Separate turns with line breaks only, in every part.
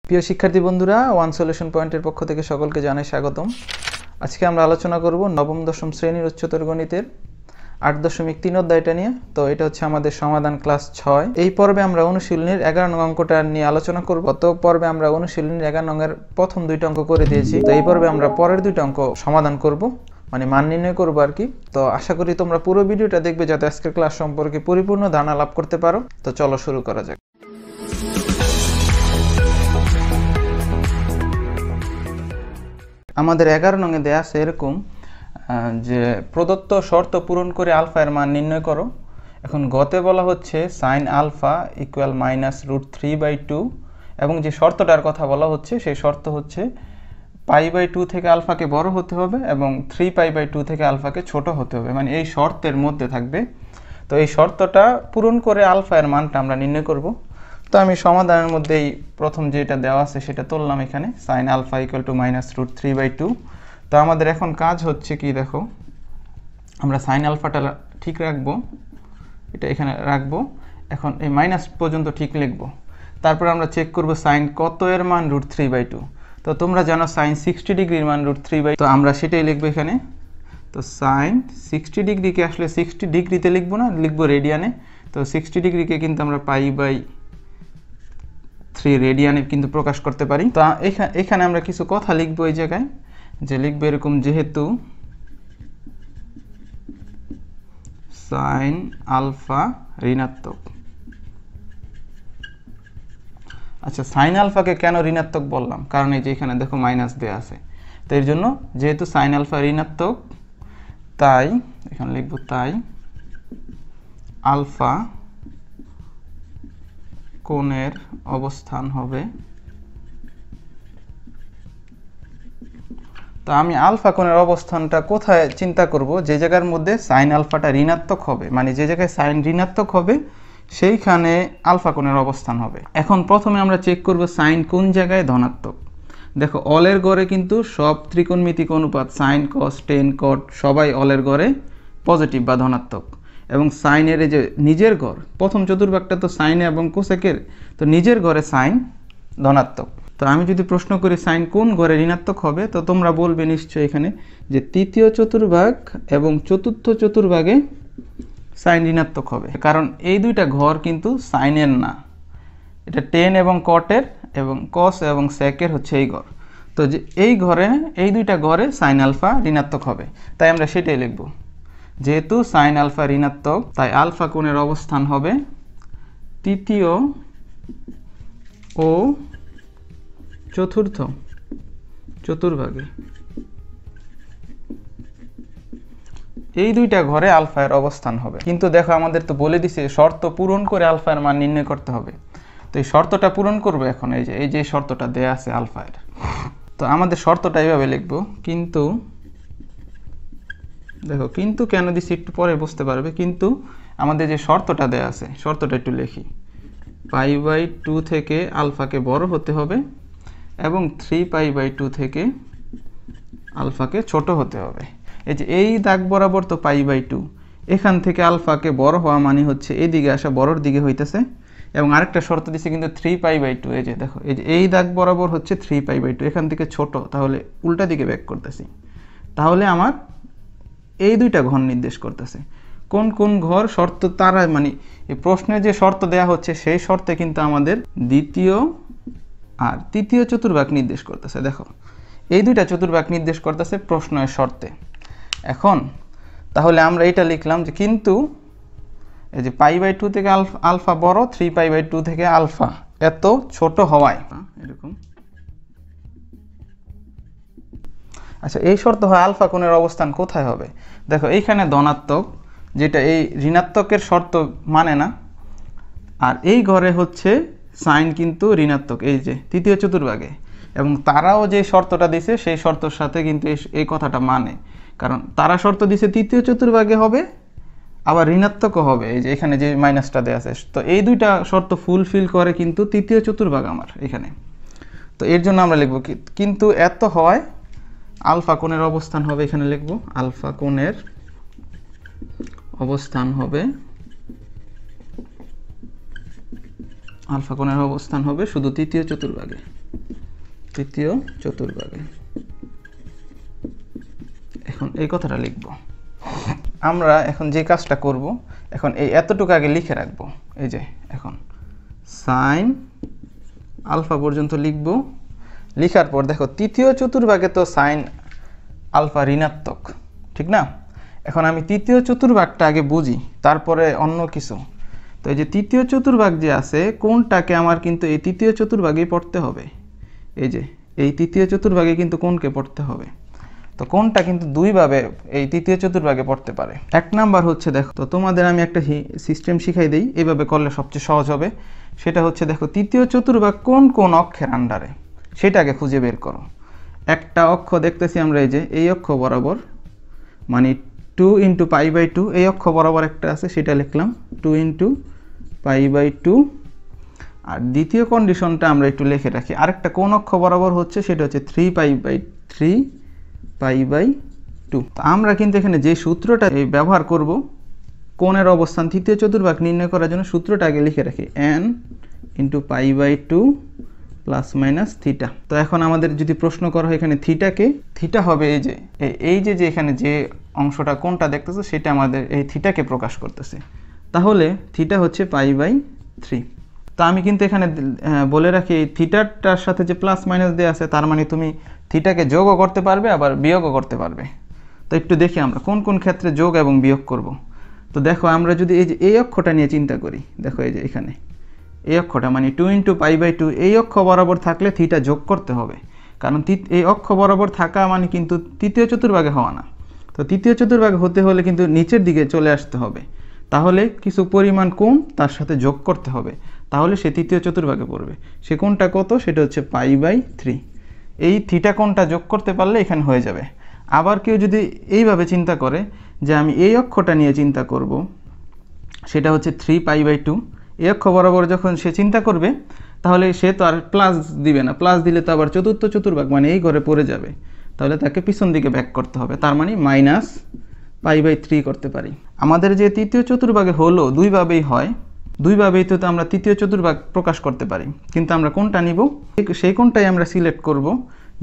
প্রিয় শিক্ষার্থী বন্ধুরা, ওয়ান সলিউশন পয়েন্টের পক্ষ থেকে সকলকে জানাই স্বাগতম। আজকে আমরা আলোচনা করব নবম দশম শ্রেণীর উচ্চতর গণিতের 8.3 অধ্যায়টা নিয়ে। তো এটা হচ্ছে আমাদের সমাধান ক্লাস 6। এই পর্বে আমরা অনুশীলনীর 11 নং অঙ্কটা নিয়ে আলোচনা করব। তো পর্বে আমরা অনুশীলনীর 11 নং এর প্রথম 2টা অঙ্ক করে দিয়েছি। তো এই পর্বে আমরা পরের 2টা অঙ্ক সমাধান করব, মানে মান নির্ণয় করব আর কি। তো আশা করি তোমরা পুরো ভিডিওটা দেখবে যাতে আজকের ক্লাস সম্পর্কে পরিপূর্ণ ধারণা লাভ করতে পারো। তো চলো শুরু করা যাক। আমাদের 11 নং এ দেয়া আছে এরকম যে প্রদত্ত শর্ত পূরণ করে আলফা এর মান নির্ণয় করো। এখন গতে বলা হচ্ছে sin আলফা ইকুয়াল -√3/2 এবং যে শর্তটার কথা বলা হচ্ছে সেই শর্ত হচ্ছে π/2 থেকে আলফাকে বড় হতে হবে এবং 3π/2 থেকে আলফাকে ছোট হতে হবে, মানে এই শর্তের মধ্যে থাকবে। তো এই শর্তটা পূরণ করে আলফা এর মানটা আমরা নির্ণয় করব। তো আমি সমাধানের মধ্যেই প্রথম যেটা দেওয়া আছে সেটা তুললাম এখানে, sin আলফা ইকুয়াল টু -√3/2। তো আমাদের এখন কাজ হচ্ছে কি, দেখো আমরা sin আলফাটা ঠিক রাখবো, এটা এখানে রাখবো। এখন এই মাইনাস পর্যন্ত ঠিক লিখবো, তারপর আমরা চেক করব sin কত এর মান √3/2। তো তোমরা জানো sin 60 ডিগ্রির মান √3/2, তো আমরা সেটাই লিখবো এখানে। তো sin 60 ডিগ্রিকে আসলে 60 ডিগ্রিতে লিখবো না, লিখবো রেডিয়ানে। তো 60 ডিগ্রিকে কিন্তু আমরা π/3 রেডিয়ানে কিন্তু প্রকাশ করতে পারি। তো এখানে আমরা কিছু কথা লিখবো এই জায়গায়, যে লিখবো এরকম, যেহেতু sin আলফা ঋণাত্মক। আচ্ছা, sin আলফাকে কেন ঋণাত্মক বললাম, কারণ এই যে এখানে দেখো মাইনাস দেয়া আছে। তো এর জন্য যেহেতু sin আলফা ঋণাত্মক, তাই এখানে লিখবো তাই আলফা কোণের অবস্থান হবে। তো আমি আলফা কোণের অবস্থানটা কোথায় চিন্তা করব, যে জায়গার মধ্যে sin আলফাটা ঋণাত্মক হবে, মানে যে জায়গায় sin ঋণাত্মক হবে সেইখানে আলফা কোণের অবস্থান হবে। এখন প্রথমে আমরা চেক করব sin কোন জায়গায় ধনাত্মক। দেখো অলের গড়ে কিন্তু সব ত্রিকোণমিতিক অনুপাত sin cos tan cot সবাই অলের গড়ে পজিটিভ বা ধনাত্মক, এবং সাইনের এই যে নিজের গড়, প্রথম চতুর্ভাগটা তো সাইন এবং কোসেকের, তো নিজের গড়ে সাইন ধনাত্মক। তো আমি যদি প্রশ্ন করি সাইন কোন ঘরে ঋণাত্মক হবে, তো তোমরা বলবে নিশ্চয়ই এখানে যে তৃতীয় চতুর্ভাগ এবং চতুর্থ চতুর্ভাগে সাইন ঋণাত্মক হবে, কারণ এই দুইটা ঘর কিন্তু সাইনের না, এটা টেন এবং কটের এবং কস এবং সেকের হচ্ছে এই ঘর। তো যে এই ঘরে, এই দুইটা ঘরে সাইন আলফা ঋণাত্মক হবে, তাই আমরা সেটাই লিখব। যেহেতু সাইন আলফা ঋণাত্মক, তাই আলফা কোণের অবস্থান হবে তৃতীয় ও চতুর্থ চতুর্ভাগে। এই দুইটা ঘরে আলফা এর অবস্থান হবে। কিন্তু দেখো আমাদের তো বলে দিছে শর্ত পূরণ করে আলফা এর মান নির্ণয় করতে হবে। তো এই শর্তটা পূরণ করব এখন, এই যে শর্তটা দেয়া আছে আলফা এর। তো আমাদের শর্তটা এইভাবে লিখব, কিন্তু দেখো কিন্তু কেন দিছি একটু পরে বুঝতে পারবে। কিন্তু আমাদের যে শর্তটা দেয়া আছে, শর্তটা একটু লিখি, π/2 থেকে আলফাকে বড় হতে হবে এবং 3π/2 থেকে আলফাকে ছোট হতে হবে। এই যে এই দাগ বরাবর তো π/2, এখান থেকে আলফাকে বড় হওয়া মানে হচ্ছে এইদিকে আসা বড়র দিকে হইতেছে, এবং আরেকটা শর্ত দিচ্ছে কিন্তু 3π/2। এই যে দেখো এই যে এই দাগ বরাবর হচ্ছে 3π/2, এখান থেকে ছোট, তাহলে উল্টা দিকে ব্যাক করতেছি। তাহলে আমার এই দুইটা ঘর নির্দেশ করতেছে। কোন কোন ঘর শর্ত তারা, মানে এই প্রশ্নে যে শর্ত দেয়া হচ্ছে সেই শর্তে কিন্তু আমাদের দ্বিতীয় আর তৃতীয় চতুর্ভাগ নির্দেশ করতেছে। দেখো এই দুইটা চতুর্ভাগ নির্দেশ করতেছে প্রশ্নের শর্তে। এখন তাহলে আমরা এটা লিখলাম যে কিন্তু এই যে π/2 থেকে আলফা বড়, 3π/2 থেকে আলফা এত ছোট হওয়ায় এরকম। আচ্ছা, এই শর্ত হয় আলফা কোণের অবস্থান কোথায় হবে। দেখো এইখানে ধনাত্মক, যেটা এই ঋণাত্মকের শর্ত মানে না, আর এই ঘরে হচ্ছে সাইন কিন্তু ঋণাত্মক, এই যে তৃতীয় চতুর্ভাগে, এবং তারাও যে শর্তটা দিছে সেই শর্তের সাথে কিন্তু এই কথাটা মানে, কারণ তারা শর্ত দিছে তৃতীয় চতুর্ভাগে হবে আবার ঋণাত্মকও হবে, এই যে এখানে যে মাইনাসটা দেয়া আছে। তো এই দুইটা শর্ত ফুলফিল করে কিন্তু তৃতীয় চতুর্ভাগ আমার এখানে। তো এর জন্য আমরা লিখব কিন্তু এত হয় আলফা কোণের অবস্থান হবে, এখানে লিখব আলফা কোণের অবস্থান হবে আলফা কোণের অবস্থান হবে শুধু তৃতীয় চতুর্ভাগে। তৃতীয় চতুর্ভাগে। এখন এই কথাটা লিখব। আমরা এখন যে কাজটা করব, এখন এই এতটুকু আগে লিখে রাখবো। এই যে এখন সাইন আলফা পর্যন্ত লিখব। লিখার পর দেখো তৃতীয় চতুর্ভাগে তো সাইন আলফা ঋণাত্মক, ঠিক না? এখন আমি তৃতীয় চতুর্ভাগটা আগে বুঝি, তারপরে অন্য কিছু। তো এই যে তৃতীয় চতুর্ভাগ যে আছে, কোনটাকে আমার কিন্তু এই তৃতীয় চতুর্ভাগেই পড়তে হবে। এই যে এই তৃতীয় চতুর্ভাগে কিন্তু কোনকে পড়তে হবে। তো কোনটা কিন্তু দুইভাবে এই তৃতীয় চতুর্ভাগে পড়তে পারে। এক নাম্বার হচ্ছে, দেখো তো তোমাদের আমি একটা সিস্টেম শিখাই দিই, এইভাবে করলে সবচেয়ে সহজ হবে। সেটা হচ্ছে, দেখো তৃতীয় চতুর্ভাগ কোন কোন অক্ষের আন্ডারে সেটাকে খুঁজে বের করো। একটা অক্ষ দেখতেছি আমরা, এই যে এই অক্ষ বরাবর, মানে 2 × π/2 এই অক্ষ বরাবর একটা আছে, সেটা লিখলাম 2 × π/2। আর দ্বিতীয় কন্ডিশনটা আমরা একটু লিখে রাখি, আরেকটা কোন অক্ষ বরাবর হচ্ছে, সেটা হচ্ছে 3π/3 π/2। তো আমরা কিন্তু এখানে যে সূত্রটা ব্যবহার করব কোণের অবস্থান তৃতীয় চতুর্ভাগ নির্ণয় করার জন্য, সূত্রটা আগে লিখে রাখি, n × π/2 ± থিটা। তো এখন আমাদের যদি প্রশ্ন করা হয় এখানে থিটাকে, থিটা হবে এই যে এখানে যে অংশটা কোনটা দেখতেছো সেটা আমাদের এই থিটাকে প্রকাশ করতেছে। তাহলে থিটা হচ্ছে π/3। তো আমি কিন্তু এখানে বলে রাখি, এই থিটাটার সাথে যে প্লাস মাইনাস দেওয়া আছে, তার মানে তুমি থিটাকে যোগও করতে পারবে আবার বিয়োগও করতে পারবে। তো একটু দেখি আমরা কোন কোন ক্ষেত্রে যোগ এবং বিয়োগ করব। তো দেখো আমরা যদি এই যে এই অক্ষটা নিয়ে চিন্তা করি, দেখো এই যে এখানে এই অক্ষটা মানে 2 × π/2 এই অক্ষ বরাবর থাকলে থিটা যোগ করতে হবে, কারণ এই অক্ষ বরাবর থাকা মানে কিন্তু তৃতীয় চতুর্ভাগে হওয়া না। তো তৃতীয় চতুর্ভাগে হতে হলে কিন্তু নিচের দিকে চলে আসতে হবে, তাহলে কিছু পরিমাণ কোণ তার সাথে যোগ করতে হবে, তাহলে সে তৃতীয় চতুর্ভাগে পড়বে। সে কোণটা কত, সেটা হচ্ছে π/3। এই থিটা কোণটা যোগ করতে পারলে এখানে হয়ে যাবে। আবার কেউ যদি এইভাবে চিন্তা করে যে আমি এই অক্ষটা নিয়ে চিন্তা করব, সেটা হচ্ছে 3π/2, এই অক্ষ বরাবর যখন সে চিন্তা করবে, তাহলে সে তো আর প্লাস দিবে না, প্লাস দিলে তো আবার চতুর্থ চতুর্ভাগ মানে এই ঘরে পড়ে যাবে, তাহলে তাকে পিছন দিকে ব্যাক করতে হবে, তার মানে -π/3 করতে পারি। আমাদের যে তৃতীয় চতুর্ভাগে হলো দুইভাবেই হয়, দুইভাবেই তো আমরা তৃতীয় চতুর্ভাগ প্রকাশ করতে পারি, কিন্তু আমরা কোনটা নিব সেই কোনটাই আমরা সিলেক্ট করব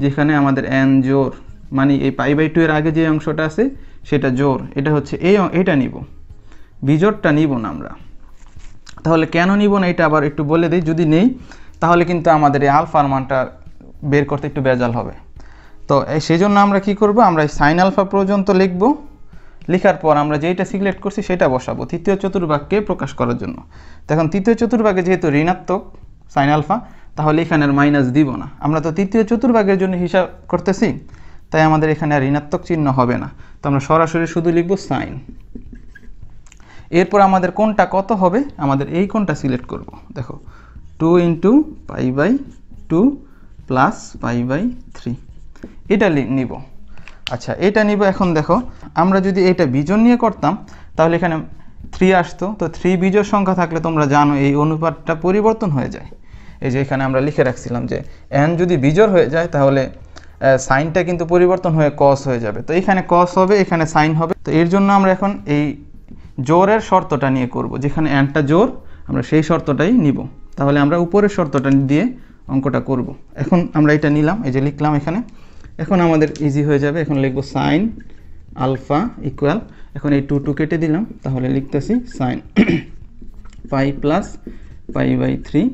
যেখানে আমাদের n জোর, মানে এই π/2 এর আগে যে অংশটা আছে সেটা জোর, এটা হচ্ছে এইটা নিব, বিজোড়টা নিব না আমরা। তাহলে কেন নিব না এটা আবার একটু বলে দিই, যদি নেই তাহলে কিন্তু আমাদের এই আলফার মানটা বের করতে একটু বেজাল হবে। তো সেই জন্য আমরা কি করব, আমরা সাইন আলফা পর্যন্ত লিখব। লেখার পর আমরা যেটা সিলেক্ট করছি সেটা বসাবো তৃতীয় চতুর্ভাগকে প্রকাশ করার জন্য। তখন তৃতীয় চতুর্ভাগে যেহেতু ঋণাত্মক সাইন আলফা, তাহলে এখানে আর মাইনাস দিব না, আমরা তো তৃতীয় চতুর্ভাগের জন্য হিসাব করতেছি, তাই আমাদের এখানে আর ঋণাত্মক চিহ্ন হবে না। তো আমরা সরাসরি শুধু লিখব সাইন। এরপর আমাদের কোনটা কত হবে, আমাদের এই কোনটা সিলেক্ট করব। দেখো 2 × π/2 + π/3 এটা নিব। আচ্ছা এটা নিব। এখন দেখো আমরা যদি এটা বিজোড় নিয়ে করতাম তাহলে এখানে 3 আসতো। তো 3 বিজোড় সংখ্যা থাকলে তোমরা জানো এই অনুপাতটা পরিবর্তন হয়ে যায়। এই যে এখানে আমরা লিখে রাখছিলাম যে n যদি বিজোড় হয়ে যায় তাহলে সাইনটা কিন্তু পরিবর্তন হয়ে cos হয়ে যাবে। তো এখানে cos হবে, এখানে সাইন হবে। তো এর জন্য আমরা এখন এই জোরের শর্তটা নিয়ে করব, যেখানে nটা জোর আমরা সেই শর্তটাই নিব। তাহলে আমরা উপরের শর্তটা দিয়ে অঙ্কটা করব। এখন আমরা এটা নিলাম, এই যে লিখলাম এখানে। এখন আমাদের ইজি হয়ে যাবে। এখন লিখব সাইন আলফা ইকুয়াল, এখন এই 2 কেটে দিলাম, তাহলে লিখতেছি সাইন পাই প্লাস π/3।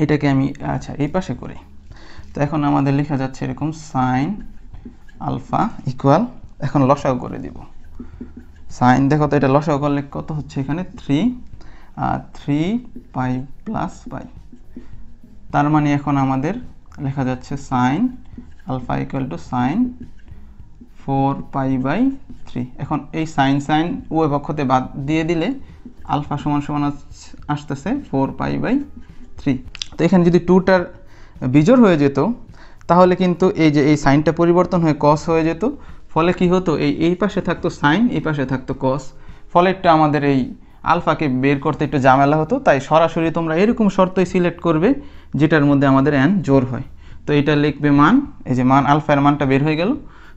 এটাকে আমি আচ্ছা এই পাশে করি। তো এখন আমাদের লেখা যাচ্ছে এরকম সাইন আলফা ইকুয়াল, এখন লসাগু করে দিব সাইন। দেখো তো এটা লসাগু করলে কত হচ্ছে, এখানে 3π + π। তার মানে এখন আমাদের লেখা যাচ্ছে sine alpha equal to sine 4π/3। এখন এই সাইন উভয় পক্ষতে বাদ দিয়ে দিলে আলফা সমান আসতেছে 4π/3। তো এখানে যদি 2টার বিজোড় হয়ে যেত তাহলে কিন্তু এই যে এই সাইনটা পরিবর্তন হয়ে cos হয়ে যেত। ফলে কি হতো, এই পাশে থাকতো সাইন, এই পাশে থাকতো cos। ফলে একটু আমাদের এই আলফাকে বের করতে একটু ঝামেলা হতো। তাই সরাসরি তোমরা এরকম শর্তই সিলেক্ট করবে যেটার মধ্যে আমাদের n জোড় হয়। তো এটা লিখবে মান, এই যে মান আলফার মানটা বের হয়ে গেল।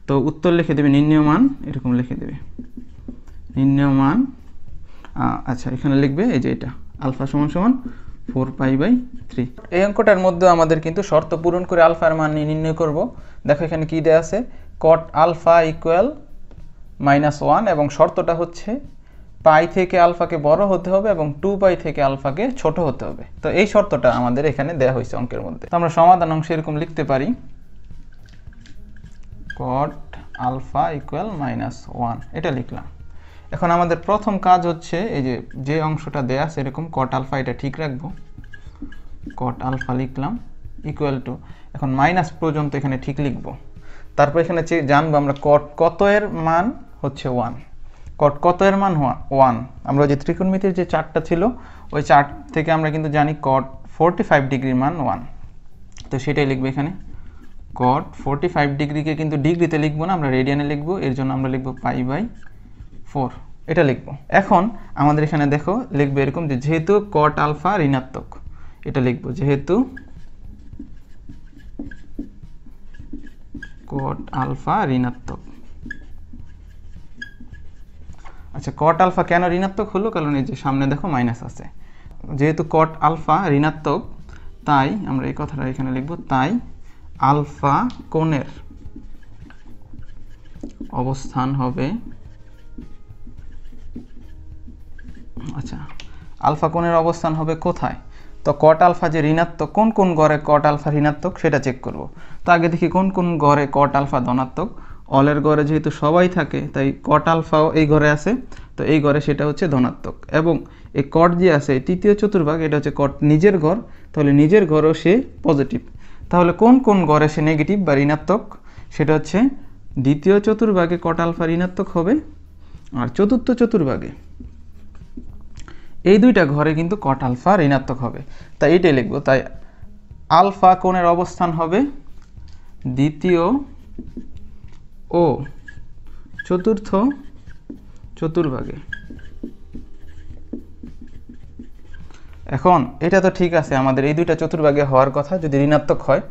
তো উত্তর লিখে দেবে নির্ণয় মান, এরকম লিখে দেবে নির্ণয় মান। আচ্ছা এখানে লিখবে এই যে এটা আলফা সমান 4π/3। এই অঙ্কটার মধ্যে আমাদের কিন্তু শর্ত পূরণ করে আলফার মান নির্ণয় করব। দেখো এখানে কি দেয়া আছে, cot আলফা ইকুয়াল -1 এবং শর্তটা হচ্ছে পাই থেকে আলফাকে বড় হতে হবে এবং 2π থেকে আলফাকে ছোট হতে হবে। তো এই শর্তটা আমাদের এখানে দেয়া হয়েছে অঙ্কের মধ্যে। তো আমরা সমাধান অংশে এরকম লিখতে পারি, cot আলফা ইকুয়াল -1, এটা লিখলাম। এখন আমাদের প্রথম কাজ হচ্ছে এই যে অংশটা দেয়া আছে এরকম cot আলফা, এটা ঠিক রাখবো, cot আলফা লিখলাম ইকুয়াল টু, এখন মাইনাস পর্যন্ত এখানে ঠিক লিখবো। তারপর এখানে জানবো আমরা cot কত এর মান হচ্ছে 1, cot কত এর মান 1। আমরা যে ত্রিকোণমিতির যে চার্টটা ছিল ওই চার্ট থেকে আমরা কিন্তু জানি cot 45 ডিগ্রির মান 1, তো সেটাই লিখবো এখানে। cot 45 ডিগ্রিকে কিন্তু ডিগ্রিতে লিখবো না, আমরা রেডিয়ানে লিখবো, এর জন্য আমরা লিখবো π/4, এটা লিখবো। এখন আমাদের এখানে দেখো লিখবো এরকম যে যেহেতু cot আলফা ঋণাত্মক, এটা লিখবো যেহেতু cot আলফা ঋণাত্মক। আচ্ছা, cot আলফা কেন ঋণাত্মক হলো? কারণ এই যে সামনে দেখো মাইনাস আছে। যেহেতু cot আলফা ঋণাত্মক, তাই আমরা এই কথাটা এখানে লিখবো, তাই আলফা কোণের অবস্থান হবে, আচ্ছা আলফা কোণের অবস্থান হবে কোথায়? তো cot আলফা যে ঋণাত্মক, কোন কোন ঘরে cot আলফা ঋণাত্মক সেটা চেক করব। তো আগে দেখি কোন কোন ঘরে cot আলফা ধনাত্মক। অলের ঘরে যেহেতু সবাই থাকে তাই cot আলফাও এই ঘরে আছে, তো এই ঘরে সেটা হচ্ছে ধনাত্মক। এবং এই cot যে আছে তৃতীয় চতুর্ভাগ, এটা হচ্ছে cot নিজের ঘর, তাহলে নিজের ঘরেও সে পজিটিভ। তাহলে কোন কোন ঘরে সে নেগেটিভ বা ঋণাত্মক? সেটা হচ্ছে দ্বিতীয় চতুর্ভাগে cot আলফা ঋণাত্মক হবে, আর চতুর্থ চতুর্ভাগে এই দুইটা ঘরে কিন্তু cot আলফা ঋণাত্মক হবে। তাই এইটাই লিখবো, তাই আলফা কোণের অবস্থান হবে দ্বিতীয় ও চতুর্থ চতুর্ভাগে। এখন এটা তো ঠিক আছে, আমাদের এই দুইটা চতুর্ভাগে হওয়ার কথা যদি ঋণাত্মক হয়।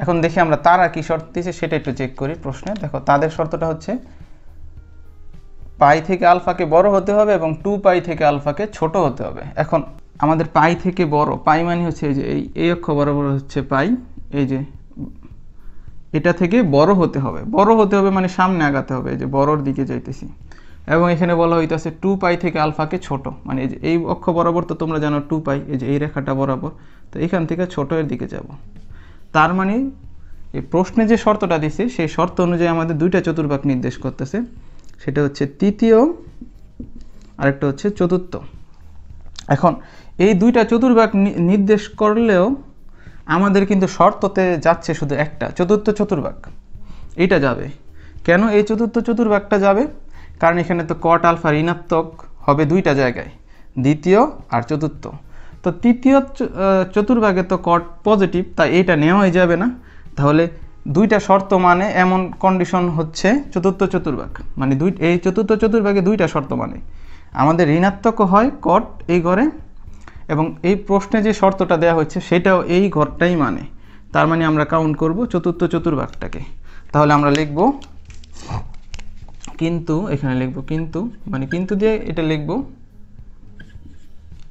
এখন দেখি আমরা তারা কি শর্ত দিয়েছে সেটা একটু চেক করি প্রশ্নে। দেখো তাদের শর্তটা হচ্ছে পাই থেকে আলফাকে বড় হতে হবে এবং 2π থেকে আলফাকে ছোট হতে হবে। এখন আমাদের পাই থেকে বড়, পাই মানে হচ্ছে এই যে এই অক্ষ বরাবর হচ্ছে পাই, এই যে এটা থেকে বড় হতে হবে। বড় হতে হবে মানে সামনে আগাতে হবে, এই যে বড়র দিকে যাইতেছি। এবং এখানে বলা হইতেছে 2π থেকে আলফাকে ছোট, মানে এই যে এই অক্ষ বরাবর তো তোমরা জানো 2π, এই যে এই রেখাটা বরাবর, তো এখান থেকে ছোটের দিকে যাব। তার মানে এই প্রশ্নে যে শর্তটা দিছে সেই শর্ত অনুযায়ী আমাদের দুইটা চতুর্ভাগ নির্দেশ করতেছে, সেটা হচ্ছে তৃতীয় আরেকটা হচ্ছে চতুর্থ। এখন এই দুইটা চতুর্ভাগ নির্দেশ করলেও আমাদের কিন্তু শর্ততে যাচ্ছে শুধু একটা, চতুর্থ চতুর্ভাগ এটা যাবে। কেন এই চতুর্থ চতুর্ভাগটা যাবে? কারণ এখানে তো cot আলফা ঋণাত্মক হবে দুইটা জায়গায়, দ্বিতীয় আর চতুর্থ। তো তৃতীয় চতুর্ভাগে তো cot পজিটিভ, তাই এইটা নেওয়াই যাবে না। তাহলে দুইটা শর্ত মানে এমন কন্ডিশন হচ্ছে চতুর্থ চতুর্ভাগ, মানে এই চতুর্থ চতুর্ভাগে দুইটা শর্ত মানে আমাদের ঋণাত্মক হয় cot এই ঘরে, এবং এই প্রশ্নে যে শর্তটা দেওয়া হচ্ছে সেটাও এই ঘরটাই মানে। তার মানে আমরা কাউন্ট করব চতুর্থ চতুর্ভাগটাকে। তাহলে আমরা লিখব কিন্তু, এখানে লিখব কিন্তু, মানে কিন্তু দিয়ে এটা লিখব,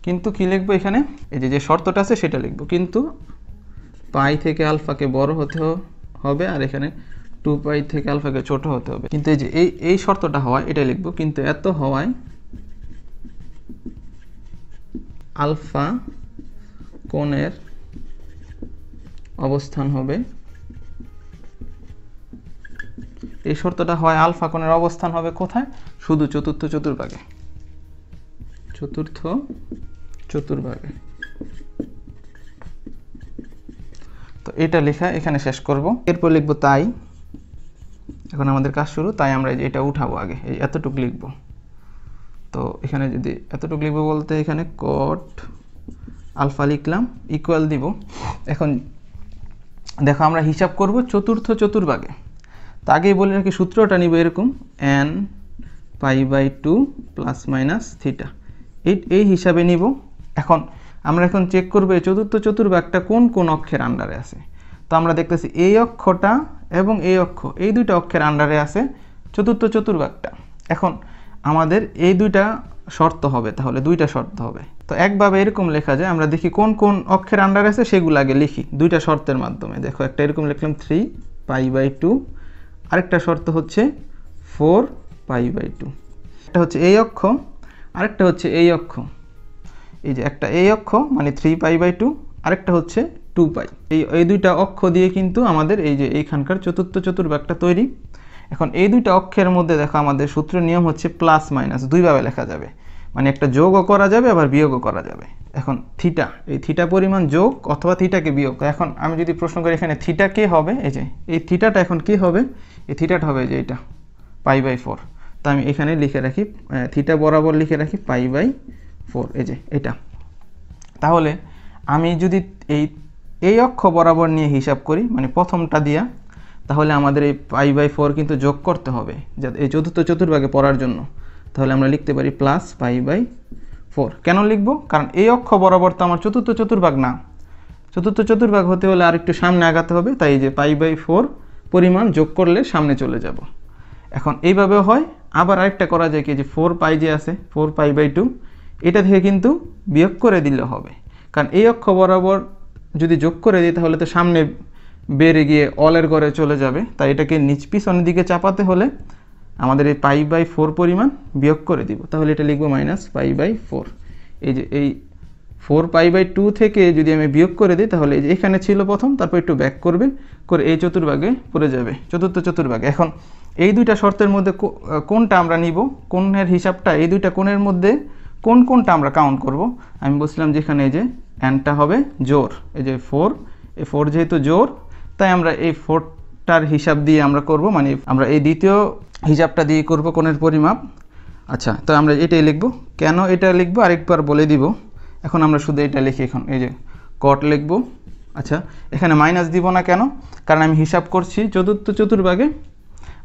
কিন্তু কি লিখব এখানে, এই যে শর্তটা আছে সেটা লিখব, কিন্তু পাই থেকে আলফাকে বড় হতে হবে আর এখানে 2π থেকে আলফাকে ছোট হতে হবে। কিন্তু এই যে এই শর্তটা হওয়ায় এটা লিখব, কিন্তু এত হওয়ায় আলফা কোণের অবস্থান হবে, এই শর্তটা হয় আলফা কোণের অবস্থান হবে কোথায়? শুধু চতুর্থ চতুর্ভাগে, চতুর্থ চতুর্ভাগে। তো এটা লেখা এখানে শেষ করব, এরপর লিখব তাই। এখন আমাদের কাজ শুরু, তাই আমরা এটা উঠাবো আগে, এই এতটুকু লিখব। তো এখানে যদি এতটুকু লিখবো বলতে এখানে cot আলফা লিখলাম ইকুয়াল দিব। এখন দেখো আমরা হিসাব করব চতুর্থ চতুর্ভাগে। তো আগেই বলে রাখি সূত্রটা নিব এরকম, n π/2 ± θ, এই হিসাবে নিব। এখন আমরা চেক করব এই চতুর্থ চতুর্ভাগটা কোন কোন অক্ষের আন্ডারে আছে। তো আমরা দেখতেছি এই অক্ষটা এবং এই অক্ষ, এই দুইটা অক্ষের আন্ডারে আছে চতুর্থ চতুর্ভাগটা। এখন আমাদের এই দুইটা শর্ত হবে, তাহলে দুইটা শর্ত হবে। তো একভাবে এরকম লেখা যায়, আমরা দেখি কোন কোন অক্ষের আন্ডার আছে সেগুলো আগে লিখি দুইটা শর্তের মাধ্যমে। দেখো একটা এরকম লিখলাম 3π/2, আরেকটা শর্ত হচ্ছে 4π/2। একটা হচ্ছে এই অক্ষ, আরেকটা হচ্ছে এই অক্ষ। এই যে একটা এই অক্ষ মানে 3π/2, আরেকটা হচ্ছে 2π। এই দুইটা অক্ষ দিয়ে কিন্তু আমাদের এই যে এইখানকার চতুর্থ চতুর্ভাগটা তৈরি। এখন এই দুইটা অক্ষের মধ্যে দেখো আমাদের সূত্র নিয়ম হচ্ছে প্লাস মাইনাস দুইভাবে লেখা যাবে, মানে একটা যোগও করা যাবে আবার বিয়োগও করা যাবে। এখন থিটা, এই থিটা পরিমাণ যোগ অথবা থিটাকে বিয়োগ। এখন আমি যদি প্রশ্ন করি এখানে থিটা কে হবে, এই যে এই থিটাটা এখন কি হবে, এই থিটাটা হবে যে এটা π/4। তো আমি এখানে লিখে রাখি থিটা বরাবর লিখে রাখি π/4, এই যে এটা। তাহলে আমি যদি এই অক্ষ বরাবর নিয়ে হিসাব করি মানে প্রথমটা দিয়া, তাহলে আমাদের এই π/4 কিন্তু যোগ করতে হবে যাতে এই চতুর্থ চতুর্ভাগে পড়ার জন্য। তাহলে আমরা লিখতে পারি প্লাস π/4। কেন লিখবো? কারণ এই অক্ষ বরাবর তো আমার চতুর্থ চতুর্ভাগ না, চতুর্থ চতুর্ভাগ হতে হলে আর একটু সামনে আগাতে হবে, তাই এই যে π/4 পরিমাণ যোগ করলে সামনে চলে যাব। এখন এইভাবেও হয়, আবার আরেকটা করা যায় কি, যে 4π যে আছে 4π/2, এটা থেকে কিন্তু বিয়োগ করে দিলে হবে। কারণ এই অক্ষ বরাবর যদি যোগ করে দিই তাহলে তো সামনে বেড়ে গিয়ে অলের ঘরে চলে যাবে, তাই এটাকে নিচ পিছনের দিকে চাপাতে হলে আমাদের এই π/4 পরিমাণ বিয়োগ করে দিব। তাহলে এটা লিখবো -π/4। এই যে এই 4π/2 থেকে যদি আমি বিয়োগ করে দিই তাহলে এই যে এখানে ছিল প্রথম, তারপর একটু ব্যাক করবে করে এই চতুর্ভাগে পড়ে যাবে, চতুর্থ চতুর্ভাগে। এখন এই দুইটা শর্তের মধ্যে কোনটা আমরা নিব, কোণের হিসাবটা এই দুইটা কোণের মধ্যে কোনটা আমরা কাউন্ট করব। আমি বলছিলাম যেখানে এই যে এনটা হবে জোর, এই যে 4, এই 4 যেহেতু জোর তাই আমরা এই 4টার হিসাব দিয়ে আমরা করব, মানে আমরা এই দ্বিতীয় হিসাবটা দিয়ে করব কোণের পরিমাপ। আচ্ছা, তো আমরা এটাই লিখব। কেন এটা লিখব আরেকবার বলে দিব। এখন আমরা শুধু এটা লিখি, এখন এই যে কট লিখব। আচ্ছা, এখানে মাইনাস দিব না কেন? কারণ আমি হিসাব করছি চতুর্থ চতুর্ভাগে,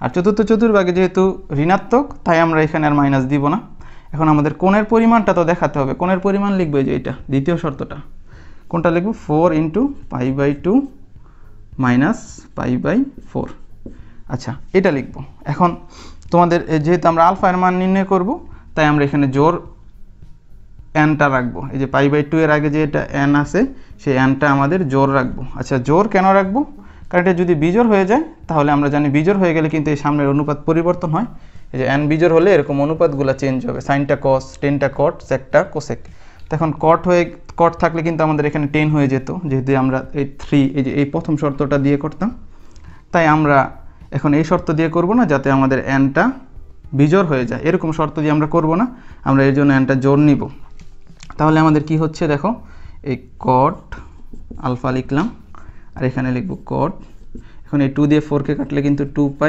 আর চতুর্থ চতুর্ভাগে যেহেতু ঋণাত্মক তাই আমরা এখানে আর মাইনাস দিব না। এখন আমাদের কোণের পরিমাণটা তো দেখাতে হবে, কোণের পরিমাণ লিখবো যে এটা দ্বিতীয় শর্তটা। কোনটা লিখব? 4 × π/2 -π/4। আচ্ছা, এটা লিখব। এখন তোমাদের যেহেতু আমরা আলফা এর মান নির্ণয় করব তাই আমরা এখানে জোর এনটা রাখবো। এই যে π/2 এর আগে যে এটা এন আছে সেই এনটা আমাদের জোর রাখবো। আচ্ছা, জোর কেন রাখবো? কারণ এটা যদি বিজোড় হয়ে যায় তাহলে আমরা জানি বিজোড় হয়ে গেলে কিন্তু এই সামনের অনুপাত পরিবর্তন হয়। এই যে এন বিজোড় হলে এরকম অনুপাতগুলো চেঞ্জ হবে, সাইনটা কস, টেনটা কট, সেকটা কোসেক। তখন কট থাকলে কিন্তু আমাদের এখানে 10 হয়ে যেত, যেহেতু আমরা এই 3 এই যে এই প্রথম শর্তটা দিয়ে করতাম। তাই আমরা এখন এই শর্ত দিয়ে করব না, যাতে আমাদের এনটা বিজোড় হয়ে যায় এরকম শর্ত দিয়ে আমরা করব না, আমরা এর জন্য এনটা জোর নিব। তাহলে আমাদের কি হচ্ছে দেখো, এই কট আলফা লিখলাম আর এখানে লিখব কট। এখন এই 2 দিয়ে 4কে কাটলে কিন্তু 2π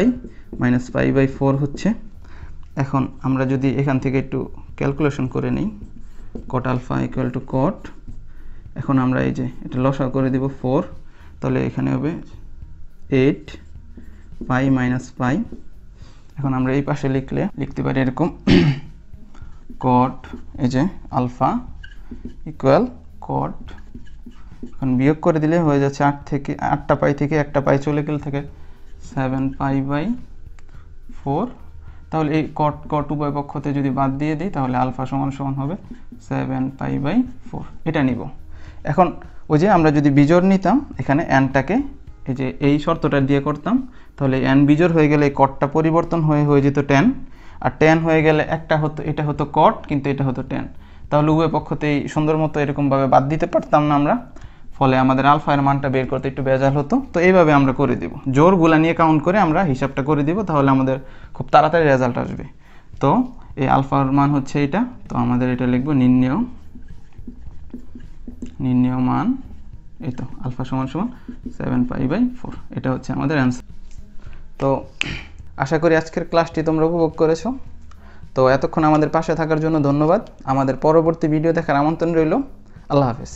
-π/4 হচ্ছে। এখন আমরা যদি এখান থেকে একটু ক্যালকুলেশন করে নিই, কট আলফা ইকুয়াল টু কট, এখন আমরা এই যে এটা লসাগু করে দিব 4, তাহলে এখানে হবে 8π - π। এখন আমরা এই পাশে লিখতে পারি এরকম কট এই যে আলফা ইকুয়াল কট, এখন বিয়োগ করে দিলে হয়ে যাচ্ছে 8টা পাই থেকে একটা পাই চলে গেলে থেকে 7π/4। তাহলে এই কট উভয় পক্ষতে যদি বাদ দিয়ে দিই তাহলে আলফা সমান হবে 7π/4, এটা নিব। এখন ওই যে আমরা যদি বিজোড় নিতাম এখানে এনটাকে এই যে এই শর্তটা দিয়ে করতাম, তাহলে এন বিজোড় হয়ে গেলে এই কটটা পরিবর্তন হয়ে যেত 10, আর 10 হয়ে গেলে একটা হতো, এটা হতো কট কিন্তু এটা হতো 10। তাহলে উভয় পক্ষতেই সুন্দর মতো এরকমভাবে বাদ দিতে পারতাম না আমরা, ফলে আমাদের আলফা এর মানটা বের করতে একটু ভেজাল হতো। তো এইভাবে আমরা করে দিব, জোরগুলা নিয়ে কাউন্ট করে আমরা হিসাবটা করে দিব, তাহলে আমাদের খুব তাড়াতাড়ি রেজাল্ট আসবে। তো এই আলফার মান হচ্ছে এটা, তো আমাদের এটা লিখবো নির্ণেয় মান, এই তো আলফা সমান 7π/4, এটা হচ্ছে আমাদের অ্যান্সার। তো আশা করি আজকের ক্লাসটি তোমরা উপভোগ করেছো। তো এতক্ষণ আমাদের পাশে থাকার জন্য ধন্যবাদ। আমাদের পরবর্তী ভিডিও দেখার আমন্ত্রণ রইল। আল্লাহ হাফেজ।